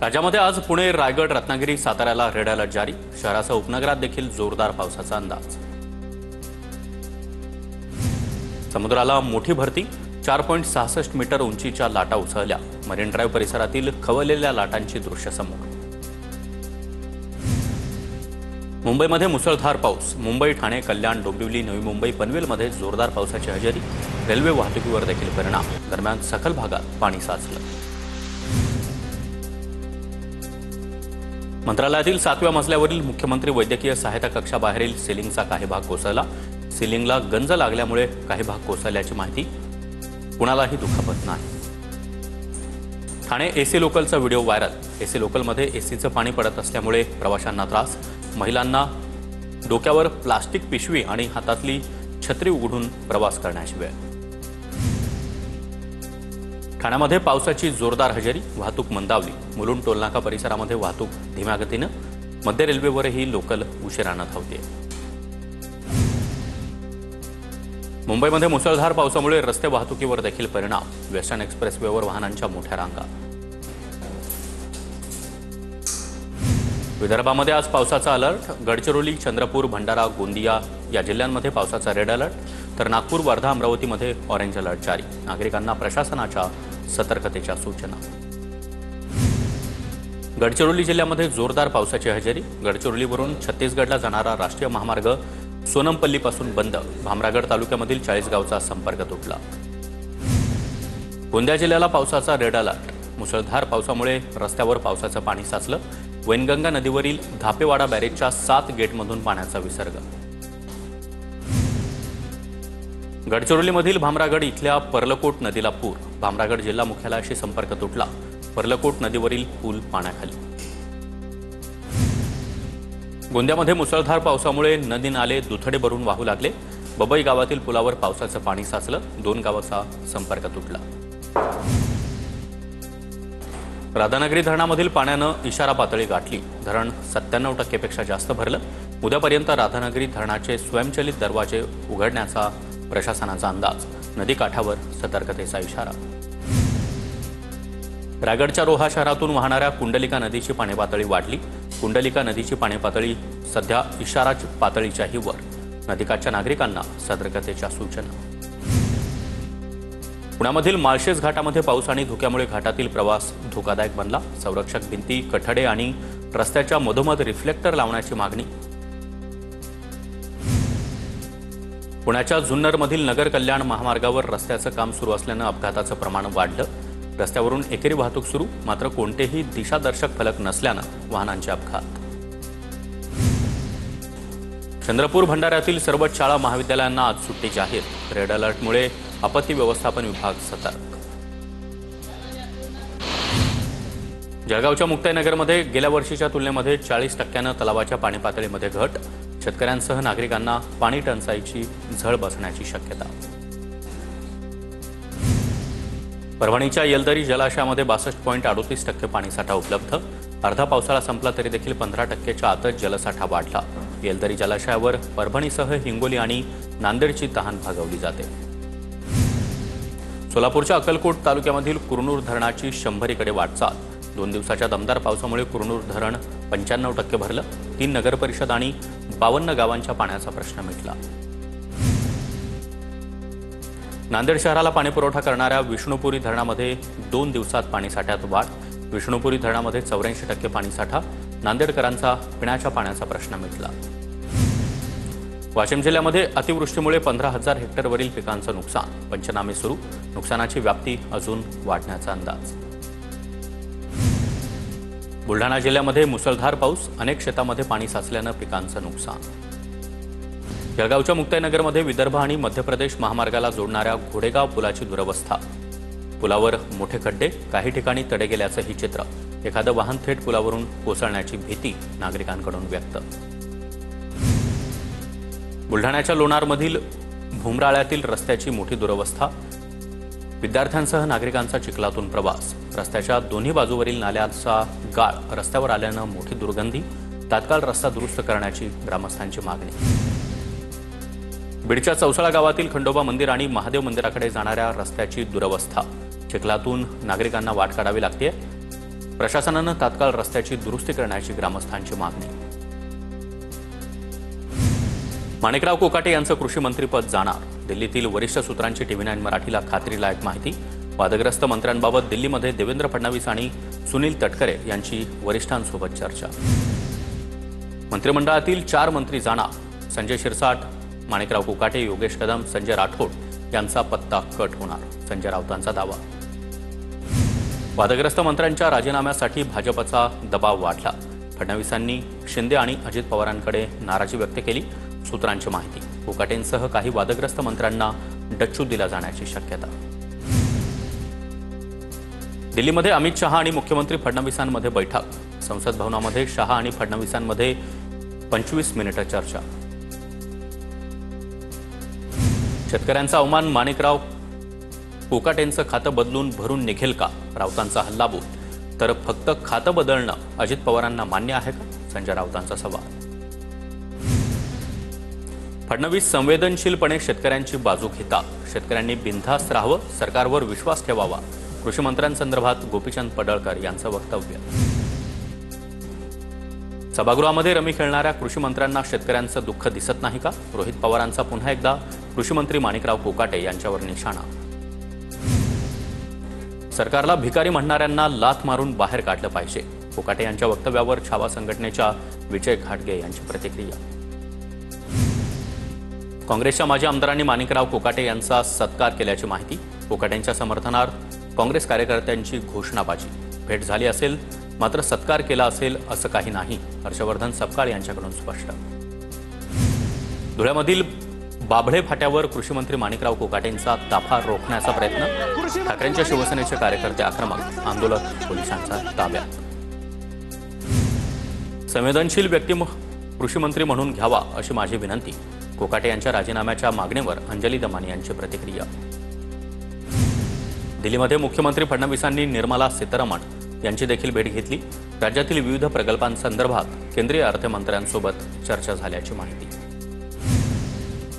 राज्यामध्ये आज पुणे, रायगड, रत्नागिरी, साताऱ्याला रेड अलर्ट जारी। शहरासह उपनगरात देखील जोरदार पावसाचा अंदाज। समुद्राला मोठी भरती, 4.66 मीटर उंचीच्या लाटा उसळल्या। मरीन ड्राईव्ह परिसरातील खवळलेल्या लाटांची दृश्य समोर। मुंबईमध्ये मुसळधार पाऊस। मुंबई, ठाणे, कल्याण, डोंबिवली, नवी मुंबई, पनवेलमध्ये जोरदार पावसाची हजेरी। रेल्वे वाहतुकीवर देखील परिणाम। दरम्यान सखल भागात पाणी साचलं। मंत्रालयातील 7व्या मजल्यावरील मुख्यमंत्री वैद्यकीय सहायता कक्षाबाहेरील सिलिंगचा काही भाग कोसळला। सिलिंगला गंज लागल्यामुळे काही भाग कोसळल्याची माहिती। कुणालाही दुखापत नाही। ठाणे एसी लोकलचा व्हिडिओ व्हायरल। एसी लोकलमध्ये एसीचं पाणी पडत असल्यामुळे प्रवाशांना त्रास। महिलांना डोक्यावर प्लास्टिक पिशवी आणि हातातली छत्री उघडून प्रवास करण्याची वेळ। ठाण्यामध्ये पावसाची जोरदार हजेरी। वाहतूक मंदावली। मुलुंड टोलनाका परिसरामध्ये वाहतूक धीम्या गतीनं। मध्य रेल्वेवरही लोकल उशिरानं धावते। मुंबईमध्ये मुसळधार पावसामुळे रस्ते वाहतुकीवर देखील परिणाम। वेस्टर्न एक्सप्रेसवेवर वाहनांच्या मोठ्या रांगा। विदर्भामध्ये आज पावसाचा अलर्ट। गडचिरोली, चंद्रपूर, भंडारा, गोंदिया या जिल्ह्यांमध्ये पावसाचा रेड अलर्ट, तर नागपूर, वर्धा, अमरावतीमध्ये ऑरेंज अलर्ट जारी। नागरिकांना प्रशासनाच्या सतर्कतेच्या सूचना। गडचिरोली जिल्ह्यामध्ये जोरदार पावसाची हजेरी। गडचिरोलीवरून छत्तीसगडला जाणारा राष्ट्रीय महामार्ग सोनमपल्लीपासून बंद। भामरागड तालुक्यामधील 40 गावचा संपर्क तुटला। गोंदिया जिल्ह्याला पावसाचा रेड अलर्ट। मुसळधार पावसामुळे रस्त्यावर पावसाचं पाणी साचलं। वैनगंगा नदीवरील धापेवाडा बॅरेजच्या 7 गेटमधून पाण्याचा विसर्ग। गडचिरोलीमधील भामरागड इथल्या पर्लकोट नदीला पूर। भामरागड जिल्हा मुख्यालयाशी संपर्क तुटला। पर्लकोट नदीवरील पूल पाण्याखाली। गोंदियामध्ये मुसळधार पावसामुळे नदी नाले दुथडी भरून वाहू लागले। बबई गावातील पुलावर पावसाचं पाणी साचलं। 2 गावाचा संपर्क तुटला। राधानगरी धरणामधील पाण्यानं इशारा पातळी गाठली। धरण 97% पेक्षा जास्त भरलं। उद्यापर्यंत राधानगरी धरणाचे स्वयंचलित दरवाजे उघडण्याचा प्रशासनाचा अंदाज। नदीकाठावर सतर्कतेचा इशारा। रायगडच्या रोहा शहरातून वाहणाऱ्या कुंडलिका नदीची पाणी पातळी वाढली। कुंडलिका नदीची पाणी पातळी सध्या इशारा पातळीच्याही वर। नदीकाठच्या नागरिकांना सतर्कतेच्या सूचना। पुण्यामधील माळशेज घाटामध्ये पाऊस आणि धुक्यामुळे घाटातील प्रवास धोकादायक बनला। संरक्षक भिंती, कठडे आणि रस्त्याच्या मधोमध रिफ्लेक्टर लावण्याची मागणी। पुण्याच्या जुन्नरमधील नगर कल्याण महामार्गावर रस्त्याचं काम सुरू असल्यानं अपघाताचं प्रमाण वाढलं। रस्त्यावरून एकेरी वाहतूक सुरू, मात्र कोणतेही दिशादर्शक फलक नसल्यानं वाहनांचे अपघात। चंद्रपूर, भंडाऱ्यातील सर्व शाळा महाविद्यालयांना आज सुट्टी जाहीर। रेड अलर्टमुळे आपत्ती व्यवस्थापन विभाग सतर्क। जळगावच्या मुक्ताईनगरमध्ये गेल्या वर्षीच्या तुलनेमध्ये 40% तलावाच्या पाणी पातळीमध्ये घट। शेतकऱ्यांसह नागरिकांना पाणी टंचाईची झळ बसण्याची शक्यता। परभणीच्या येलदरी जलाशयामध्ये 62.38% पाणीसाठा उपलब्ध। अर्धा पावसाळा संपला तरी देखील 15%च्या आतच जलसाठा वाढला। येलदरी जलाशयावर परभणीसह हिंगोली आणि नांदेडची तहान भागवली जाते। सोलापूरच्या अक्कलकोट तालुक्यामधील कुरनूर धरणाची 100कडे वाटचाल। 2 दिवसाच्या दमदार पावसामुळे कुरनूर धरण 95% भरलं। 3 नगरपरिषद आणि 52 गावांच्या पाण्याचा प्रश्न मिटला। नांदेड शहराला पाणीपुरवठा करणाऱ्या विष्णुपुरी धरणामध्ये 2 दिवसात पाणीसाठ्यात वाढ। विष्णुपुरी धरणामध्ये 84% पाणीसाठा। नांदेडकरांचा पिण्याच्या पाण्याचा प्रश्न मिटला। वाशिम जिल्ह्यामध्ये अतिवृष्टीमुळे 15,000 हेक्टरवरील पिकांचं नुकसान। पंचनामे सुरू। नुकसानाची व्याप्ती अजून वाढण्याचा अंदाज। बुलढाणा जिल्ह्यामध्ये मुसळधार पाऊस। अनेक शेतामध्ये पाणी साचल्यानं पिकांचं नुकसान। जळगावच्या मुक्ताईनगरमध्ये विदर्भ आणि मध्य प्रदेश महामार्गाला जोडणाऱ्या घोडेगाव पुलाची दुरवस्था। पुलावर मोठे खड्डे, काही ठिकाणी तडे गेल्याचं ही चित्र। एखादं वाहन थेट पुलावरून कोसळण्याची भीती नागरिकांकडून व्यक्त। बुलढाण्याच्या लोणारमधील भुमराळ्यातील रस्त्याची मोठी दुरवस्था। विद्यार्थ्यांसह नागरिकांचा चिखलातून प्रवास। रस्त्याच्या दोन्ही बाजूवरील नाल्यांचा गाळ रस्त्यावर आल्यानं मोठी दुर्गंधी। तात्काळ रस्ता दुरुस्त करण्याची ग्रामस्थांची मागणी। बीडच्या चौसाळा गावातील खंडोबा मंदिर आणि महादेव मंदिराकडे जाणाऱ्या रस्त्याची दुरवस्था। चिखलातून नागरिकांना वाट काढावी लागते। प्रशासनानं तात्काळ रस्त्याची दुरुस्ती करण्याची ग्रामस्थांची मागणी. माणिकराव कोकाटे यांचं कृषी मंत्रीपद जाणार. दिल्लीतील वरिष्ठ सूत्रांची TV9 मराठीला खात्रीलायक माहिती. वादग्रस्त मंत्र्यांबाबत दिल्लीमध्ये देवेंद्र फडणवीस आणि सुनील तटकरे यांची वरिष्ठांसोबत चर्चा. मंत्रिमंडळातील 4 मंत्री जाणार. संजय शिरसाट, माणिकराव कोकाटे, योगेश कदम, संजय राठोड यांचा पत्ता कट होणार. संजय राऊतांचा दावा. वादग्रस्त मंत्र्यांच्या राजीनाम्यासाठी भाजपचा दबाव वाढला. फडणवीसांनी शिंदे आणि अजित पवारांकडे नाराजी व्यक्त केली. सूत्रांची माहिती. कोकाटेंसह काही वादग्रस्त मंत्र्यांना डच्चू दिला जाण्याची शक्यता. दिल्लीमध्ये अमित शहा आणि मुख्यमंत्री फडणवीसांमध्ये बैठक. संसद भवनामध्ये शहा आणि फडणवीसांमध्ये 25 मिनिटं चर्चा. शेतकऱ्यांचा अवमान. माणिकराव कोकाटेंचं खातं बदलून भरून निघेल का? राऊतांचा हल्लाबोल. तर फक्त खातं बदलणं अजित पवारांना मान्य आहे का? संजय राऊतांचा सवाल. फडणवीस संवेदनशीलपणे शेतकऱ्यांची बाजू घेतात. शेतकऱ्यांनी बिनधास्त राहावं, सरकारवर विश्वास ठेवावा. कृषी मंत्र्यांसंदर्भात गोपीचंद पडळकर यांचं वक्तव्य. सभागृहामध्ये रमी खेळणाऱ्या कृषी मंत्र्यांना शेतकऱ्यांचं दुःख दिसत नाही का? रोहित पवारांचा पुन्हा एकदा कृषी मंत्री माणिकराव कोकाटे यांच्यावर निशाणा. सरकारला भिकारी म्हणणाऱ्यांना लाथ मारून बाहेर काढलं पाहिजे. कोकाटे यांच्या वक्तव्यावर छावा संघटनेच्या विजय घाटगे यांची प्रतिक्रिया. काँग्रेसच्या माजी आमदारांनी माणिकराव कोकाटे यांचा सत्कार केल्याची माहिती. कोकाटेंच्या समर्थनार्थ काँग्रेस कार्यकर्त्यांची घोषणाबाजी. भेट झाली असेल मात्र सत्कार केला असेल असं काही नाही. हर्षवर्धन सपकाळ यांच्याकडून स्पष्ट. धुळ्यामधील बाभळे फाट्यावर कृषी मंत्री माणिकराव कोकाटेंचा ताफा रोखण्याचा प्रयत्न. ठाकरेंच्या शिवसेनेचे कार्यकर्ते आक्रमक. आंदोलक पोलिसांच्या ताब्यात. संवेदनशील व्यक्ती कृषी मंत्री म्हणून घ्यावा अशी माझी विनंती. कोकाटे यांच्या राजीनाम्याच्या मागणीवर अंजली दमानी यांची प्रतिक्रिया. दिल्लीमध्ये मुख्यमंत्री फडणवीसांनी निर्मला सीतारामन यांची देखील भेट घेतली. राज्यातील विविध प्रकल्पांसंदर्भात केंद्रीय अर्थमंत्र्यांसोबत चर्चा झाल्याची माहिती.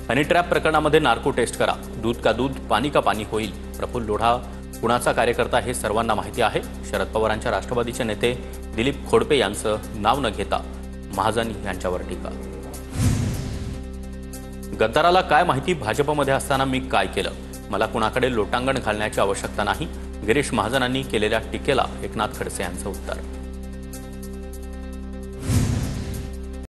हनी ट्रॅप प्रकरणामध्ये नार्को टेस्ट करा. दूध का दूध, पाणी का पाणी होईल. प्रफुल्ल लोढा कुणाचा कार्यकर्ता हे सर्वांना माहिती आहे. शरद पवारांच्या राष्ट्रवादीचे नेते दिलीप खोडपे यांचं नाव न घेता महाजन यांच्यावर टीका. गद्दाराला काय माहिती भाजपमध्ये असताना मी काय केलं? मला कुणाकडे लोटांगण घालण्याची आवश्यकता नाही. गिरीश महाजनांनी केलेल्या टीकेला एकनाथ खडसे यांचं उत्तर.